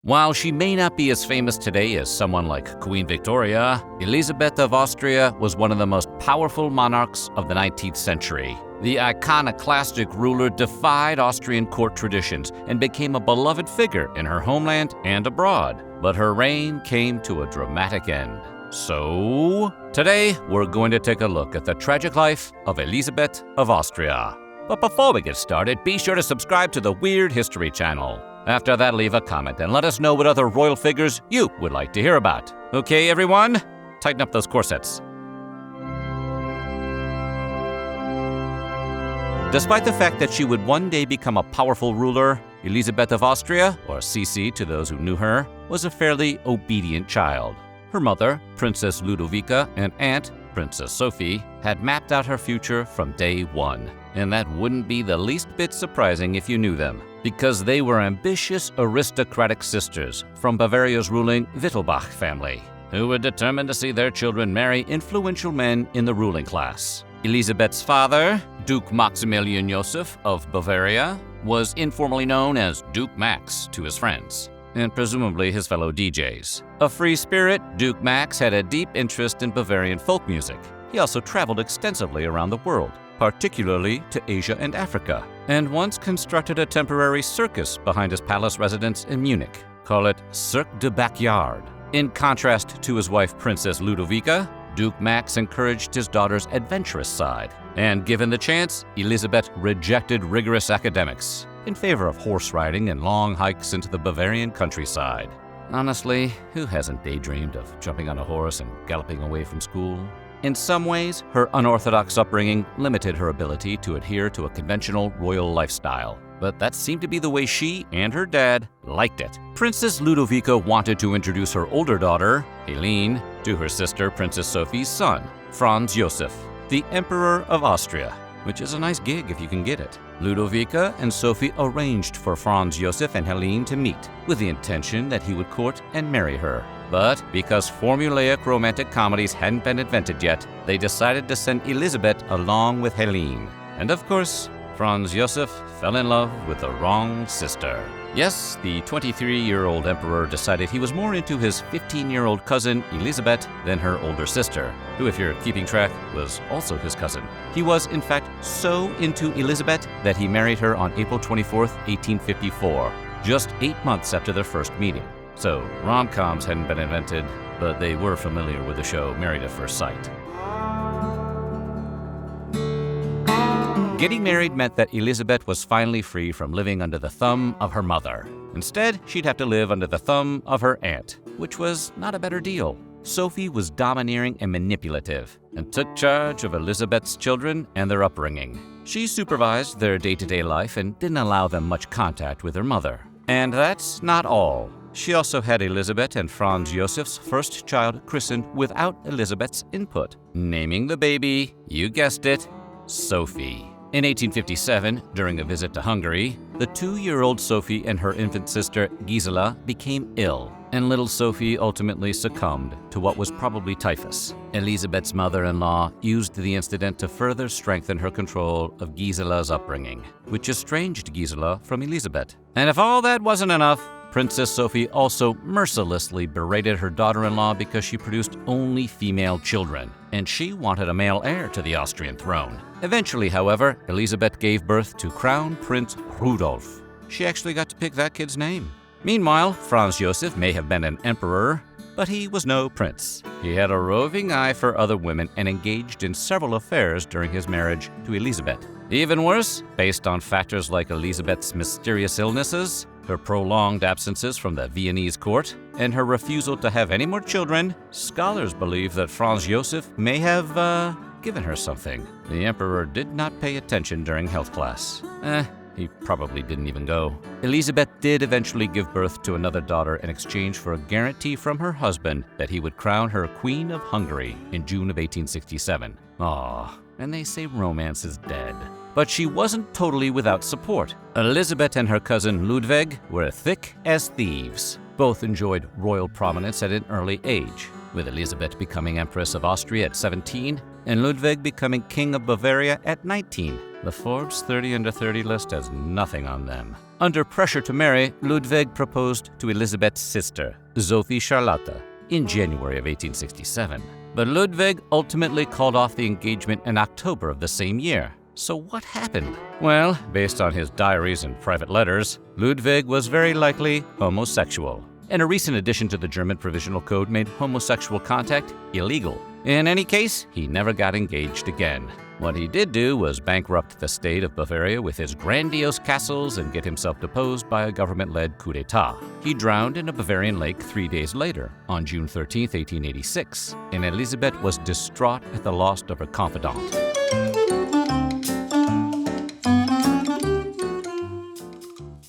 While she may not be as famous today as someone like Queen Victoria, Elisabeth of Austria was one of the most powerful monarchs of the 19th century. The iconoclastic ruler defied Austrian court traditions and became a beloved figure in her homeland and abroad. But her reign came to a dramatic end. So, today we're going to take a look at the tragic life of Elisabeth of Austria. But before we get started, be sure to subscribe to the Weird History channel. After that, leave a comment and let us know what other royal figures you would like to hear about. Okay, everyone? Tighten up those corsets. Despite the fact that she would one day become a powerful ruler, Elisabeth of Austria, or Sisi to those who knew her, was a fairly obedient child. Her mother, Princess Ludovica, and aunt, Princess Sophie, had mapped out her future from day one. And that wouldn't be the least bit surprising if you knew them, because they were ambitious aristocratic sisters from Bavaria's ruling Wittelsbach family, who were determined to see their children marry influential men in the ruling class. Elisabeth's father, Duke Maximilian Joseph of Bavaria, was informally known as Duke Max to his friends, and presumably his fellow DJs. A free spirit, Duke Max had a deep interest in Bavarian folk music. He also traveled extensively around the world, particularly to Asia and Africa, and once constructed a temporary circus behind his palace residence in Munich. Call it Cirque de Backyard. In contrast to his wife Princess Ludovica, Duke Max encouraged his daughter's adventurous side, and given the chance, Elisabeth rejected rigorous academics in favor of horse riding and long hikes into the Bavarian countryside. Honestly, who hasn't daydreamed of jumping on a horse and galloping away from school? In some ways, her unorthodox upbringing limited her ability to adhere to a conventional royal lifestyle. But that seemed to be the way she and her dad liked it. Princess Ludovica wanted to introduce her older daughter, Helene, to her sister Princess Sophie's son, Franz Joseph, the Emperor of Austria, which is a nice gig if you can get it. Ludovica and Sophie arranged for Franz Joseph and Helene to meet, with the intention that he would court and marry her. But because formulaic romantic comedies hadn't been invented yet, they decided to send Elisabeth along with Helene. And of course, Franz Joseph fell in love with the wrong sister. Yes, the 23-year-old emperor decided he was more into his 15-year-old cousin Elisabeth than her older sister, who, if you're keeping track, was also his cousin. He was, in fact, so into Elisabeth that he married her on April 24, 1854, just 8 months after their first meeting. So, rom-coms hadn't been invented, but they were familiar with the show Married at First Sight. Getting married meant that Elisabeth was finally free from living under the thumb of her mother. Instead, she'd have to live under the thumb of her aunt, which was not a better deal. Sophie was domineering and manipulative, and took charge of Elisabeth's children and their upbringing. She supervised their day-to-day life and didn't allow them much contact with her mother. And that's not all. She also had Elisabeth and Franz Josef's first child christened without Elisabeth's input, naming the baby, you guessed it, Sophie. In 1857, during a visit to Hungary, the 2-year-old Sophie and her infant sister Gisela became ill, and little Sophie ultimately succumbed to what was probably typhus. Elisabeth's mother-in-law used the incident to further strengthen her control of Gisela's upbringing, which estranged Gisela from Elisabeth. And if all that wasn't enough, Princess Sophie also mercilessly berated her daughter-in-law because she produced only female children, and she wanted a male heir to the Austrian throne. Eventually, however, Elisabeth gave birth to Crown Prince Rudolf. She actually got to pick that kid's name. Meanwhile, Franz Josef may have been an emperor, but he was no prince. He had a roving eye for other women and engaged in several affairs during his marriage to Elisabeth. Even worse, based on factors like Elisabeth's mysterious illnesses, her prolonged absences from the Viennese court, and her refusal to have any more children, scholars believe that Franz Josef may have, given her something. The emperor did not pay attention during health class. He probably didn't even go. Elisabeth did eventually give birth to another daughter in exchange for a guarantee from her husband that he would crown her Queen of Hungary in June of 1867. Aw, and they say romance is dead. But she wasn't totally without support. Elisabeth and her cousin Ludwig were thick as thieves. Both enjoyed royal prominence at an early age, with Elisabeth becoming Empress of Austria at 17 and Ludwig becoming King of Bavaria at 19. The Forbes 30 Under 30 list has nothing on them. Under pressure to marry, Ludwig proposed to Elisabeth's sister, Sophie Charlotte, in January of 1867. But Ludwig ultimately called off the engagement in October of the same year. So what happened? Well, based on his diaries and private letters, Ludwig was very likely homosexual. And a recent addition to the German Provisional Code made homosexual contact illegal. In any case, he never got engaged again. What he did do was bankrupt the state of Bavaria with his grandiose castles and get himself deposed by a government-led coup d'etat. He drowned in a Bavarian lake 3 days later, on June 13, 1886, and Elisabeth was distraught at the loss of her confidant.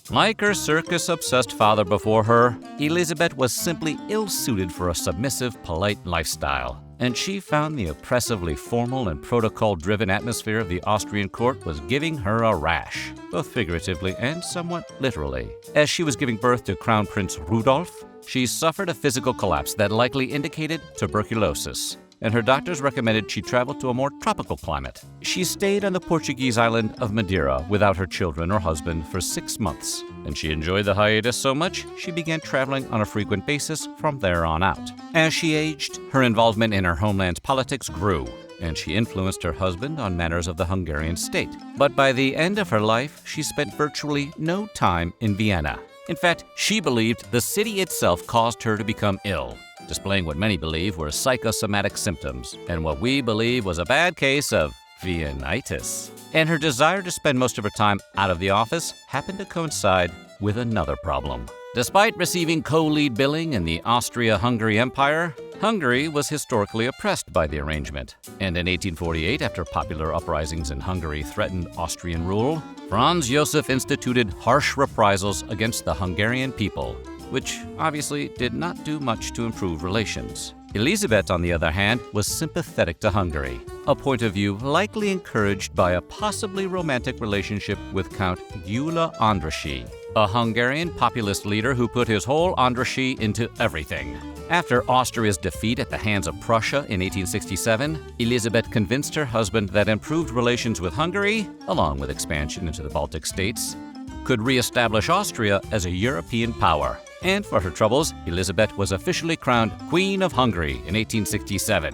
Like her circus-obsessed father before her, Elisabeth was simply ill-suited for a submissive, polite lifestyle, and she found the oppressively formal and protocol-driven atmosphere of the Austrian court was giving her a rash, both figuratively and somewhat literally. As she was giving birth to Crown Prince Rudolf, she suffered a physical collapse that likely indicated tuberculosis, and her doctors recommended she travel to a more tropical climate. She stayed on the Portuguese island of Madeira without her children or husband for 6 months, and she enjoyed the hiatus so much she began traveling on a frequent basis from there on out. As she aged, her involvement in her homeland's politics grew, and she influenced her husband on matters of the Hungarian state. But by the end of her life, she spent virtually no time in Vienna. In fact, she believed the city itself caused her to become ill, displaying what many believe were psychosomatic symptoms, and what we believe was a bad case of Hiatus. And her desire to spend most of her time out of the office happened to coincide with another problem. Despite receiving co-lead billing in the Austro-Hungary Empire, Hungary was historically oppressed by the arrangement. And in 1848, after popular uprisings in Hungary threatened Austrian rule, Franz Josef instituted harsh reprisals against the Hungarian people, which obviously did not do much to improve relations. Elisabeth, on the other hand, was sympathetic to Hungary, a point of view likely encouraged by a possibly romantic relationship with Count Gyula Andrássy, a Hungarian populist leader who put his whole Andrássy into everything. After Austria's defeat at the hands of Prussia in 1867, Elisabeth convinced her husband that improved relations with Hungary, along with expansion into the Baltic states, could re-establish Austria as a European power. And for her troubles, Elisabeth was officially crowned Queen of Hungary in 1867.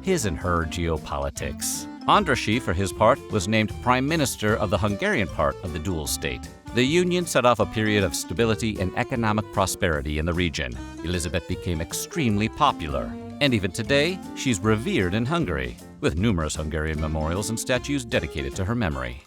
His and her geopolitics. Andrássy, for his part, was named Prime Minister of the Hungarian part of the dual state. The union set off a period of stability and economic prosperity in the region. Elisabeth became extremely popular, and even today, she's revered in Hungary, with numerous Hungarian memorials and statues dedicated to her memory.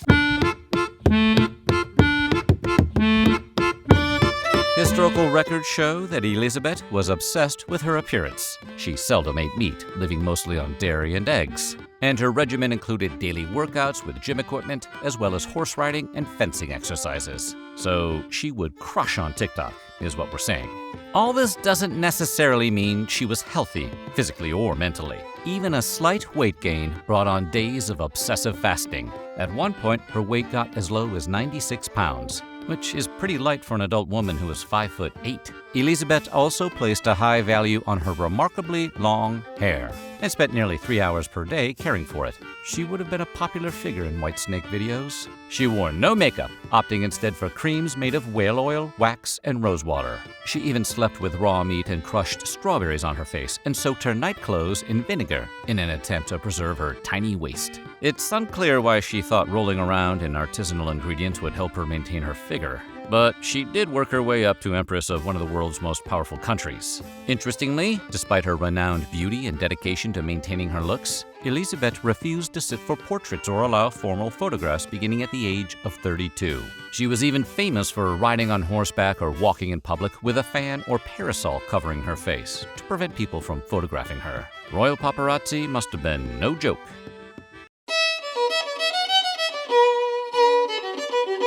Historical records show that Elisabeth was obsessed with her appearance. She seldom ate meat, living mostly on dairy and eggs. And her regimen included daily workouts with gym equipment, as well as horse riding and fencing exercises. So she would crush on TikTok, is what we're saying. All this doesn't necessarily mean she was healthy, physically or mentally. Even a slight weight gain brought on days of obsessive fasting. At one point, her weight got as low as 96 pounds. Which is pretty light for an adult woman who is 5'8". Elisabeth also placed a high value on her remarkably long hair and spent nearly 3 hours per day caring for it. She would have been a popular figure in Whitesnake videos. She wore no makeup, opting instead for creams made of whale oil, wax, and rosewater. She even slept with raw meat and crushed strawberries on her face and soaked her night clothes in vinegar in an attempt to preserve her tiny waist. It's unclear why she thought rolling around in artisanal ingredients would help her maintain her figure, but she did work her way up to Empress of one of the world's most powerful countries. Interestingly, despite her renowned beauty and dedication to maintaining her looks, Elisabeth refused to sit for portraits or allow formal photographs beginning at the age of 32. She was even famous for riding on horseback or walking in public with a fan or parasol covering her face to prevent people from photographing her. Royal paparazzi must have been no joke.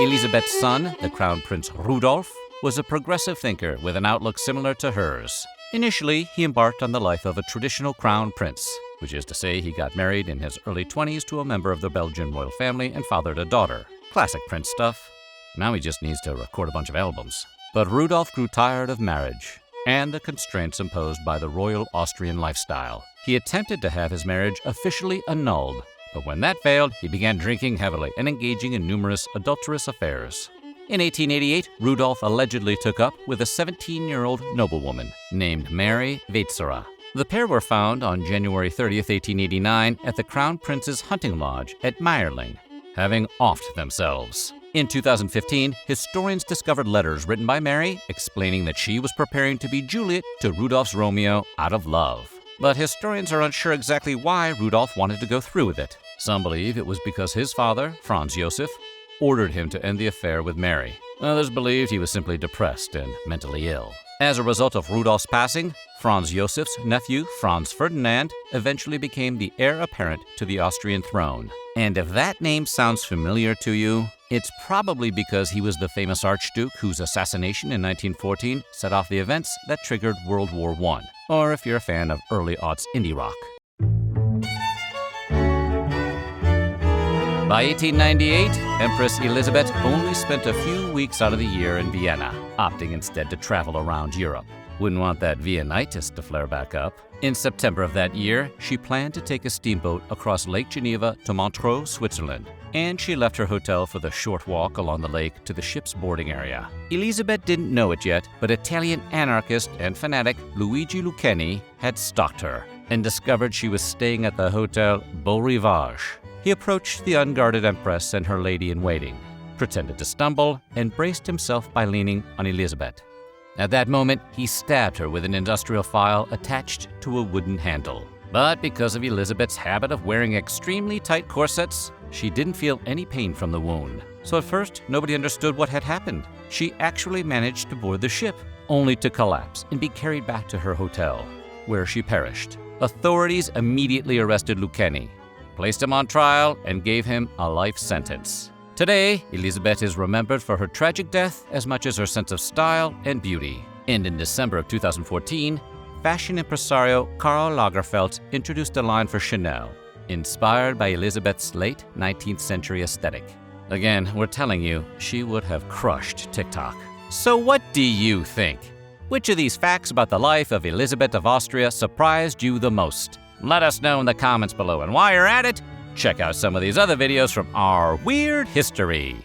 Elisabeth's son, the Crown Prince Rudolf, was a progressive thinker with an outlook similar to hers. Initially, he embarked on the life of a traditional crown prince, which is to say he got married in his early 20s to a member of the Belgian royal family and fathered a daughter. Classic prince stuff. Now he just needs to record a bunch of albums. But Rudolf grew tired of marriage and the constraints imposed by the royal Austrian lifestyle. He attempted to have his marriage officially annulled, but when that failed, he began drinking heavily and engaging in numerous adulterous affairs. In 1888, Rudolf allegedly took up with a 17-year-old noblewoman named Mary Vetsera. The pair were found on January 30, 1889, at the Crown Prince's hunting lodge at Meierling, having offed themselves. In 2015, historians discovered letters written by Mary explaining that she was preparing to be Juliet to Rudolf's Romeo out of love. But historians are unsure exactly why Rudolf wanted to go through with it. Some believe it was because his father, Franz Josef, ordered him to end the affair with Mary. Others believed he was simply depressed and mentally ill. As a result of Rudolf's passing, Franz Josef's nephew, Franz Ferdinand, eventually became the heir apparent to the Austrian throne. And if that name sounds familiar to you, it's probably because he was the famous archduke whose assassination in 1914 set off the events that triggered World War I, or if you're a fan of early aughts indie rock. By 1898, Empress Elisabeth only spent a few weeks out of the year in Vienna, opting instead to travel around Europe. Wouldn't want that Viennaitis to flare back up. In September of that year, she planned to take a steamboat across Lake Geneva to Montreux, Switzerland, and she left her hotel for the short walk along the lake to the ship's boarding area. Elisabeth didn't know it yet, but Italian anarchist and fanatic Luigi Lucchini had stalked her and discovered she was staying at the Hotel Beau Rivage. He approached the unguarded empress and her lady-in-waiting, pretended to stumble, and braced himself by leaning on Elisabeth. At that moment, he stabbed her with an industrial file attached to a wooden handle. But because of Elisabeth's habit of wearing extremely tight corsets, she didn't feel any pain from the wound. So at first, nobody understood what had happened. She actually managed to board the ship, only to collapse and be carried back to her hotel, where she perished. Authorities immediately arrested Lucchini, placed him on trial, and gave him a life sentence. Today, Elisabeth is remembered for her tragic death as much as her sense of style and beauty. And in December of 2014, fashion impresario Karl Lagerfeld introduced a line for Chanel, inspired by Elisabeth's late 19th century aesthetic. Again, we're telling you, she would have crushed TikTok. So what do you think? Which of these facts about the life of Elisabeth of Austria surprised you the most? Let us know in the comments below, and while you're at it, check out some of these other videos from our weird history.